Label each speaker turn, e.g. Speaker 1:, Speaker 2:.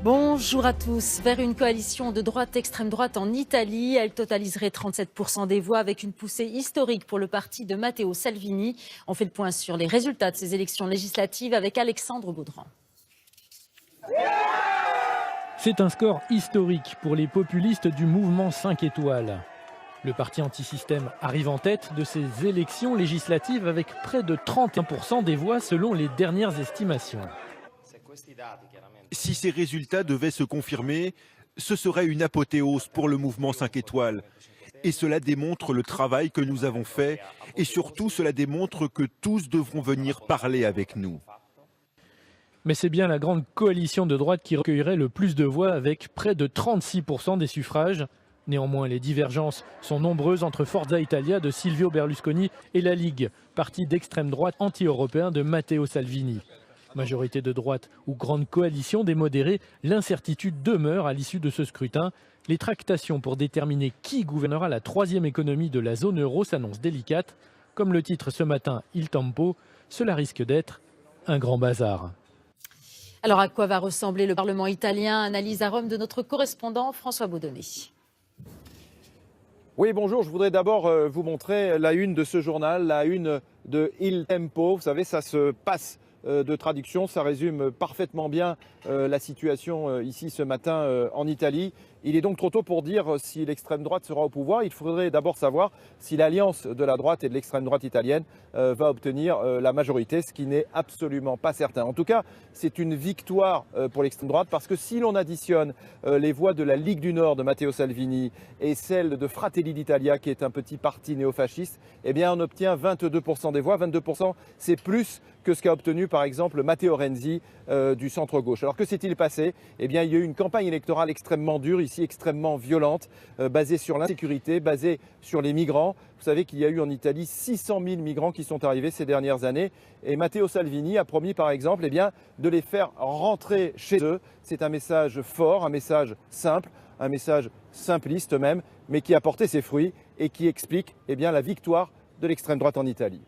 Speaker 1: Bonjour à tous. Vers une coalition de droite extrême droite en Italie, elle totaliserait 37% des voix avec une poussée historique pour le parti de Matteo Salvini. On fait le point sur les résultats de ces élections législatives avec Alexandre Baudran.
Speaker 2: C'est un score historique pour les populistes du mouvement 5 étoiles. Le parti anti-système arrive en tête de ces élections législatives avec près de 31% des voix selon les dernières estimations.
Speaker 3: Si ces résultats devaient se confirmer, ce serait une apothéose pour le mouvement 5 étoiles. Et cela démontre le travail que nous avons fait et surtout cela démontre que tous devront venir parler avec nous.
Speaker 2: Mais c'est bien la grande coalition de droite qui recueillerait le plus de voix avec près de 36% des suffrages. Néanmoins, les divergences sont nombreuses entre Forza Italia de Silvio Berlusconi et la Ligue, parti d'extrême droite anti-européen de Matteo Salvini. Majorité de droite ou grande coalition des modérés, l'incertitude demeure à l'issue de ce scrutin. Les tractations pour déterminer qui gouvernera la troisième économie de la zone euro s'annoncent délicates. Comme le titre ce matin Il Tempo, cela risque d'être un grand bazar.
Speaker 1: Alors à quoi va ressembler le Parlement italien? Analyse à Rome de notre correspondant François Baudonnet.
Speaker 4: Oui, bonjour. Je voudrais d'abord vous montrer la une de ce journal, la une de Il Tempo. Vous savez, ça se passe de traduction, ça résume parfaitement bien la situation ici ce matin en Italie. Il est donc trop tôt pour dire si l'extrême droite sera au pouvoir. Il faudrait d'abord savoir si l'alliance de la droite et de l'extrême droite italienne va obtenir la majorité, ce qui n'est absolument pas certain. En tout cas, c'est une victoire pour l'extrême droite parce que si l'on additionne les voix de la Ligue du Nord de Matteo Salvini et celles de Fratelli d'Italia, qui est un petit parti néofasciste, eh bien on obtient 22% des voix. 22%, c'est plus que ce qu'a obtenu par exemple Matteo Renzi du centre-gauche. Alors que s'est-il passé? Eh bien il y a eu une campagne électorale extrêmement dure, ici extrêmement violente, basée sur l'insécurité, basée sur les migrants. Vous savez qu'il y a eu en Italie 600 000 migrants qui sont arrivés ces dernières années. Et Matteo Salvini a promis par exemple eh bien, de les faire rentrer chez eux. C'est un message fort, un message simple, un message simpliste même, mais qui a porté ses fruits et qui explique eh bien, la victoire de l'extrême droite en Italie.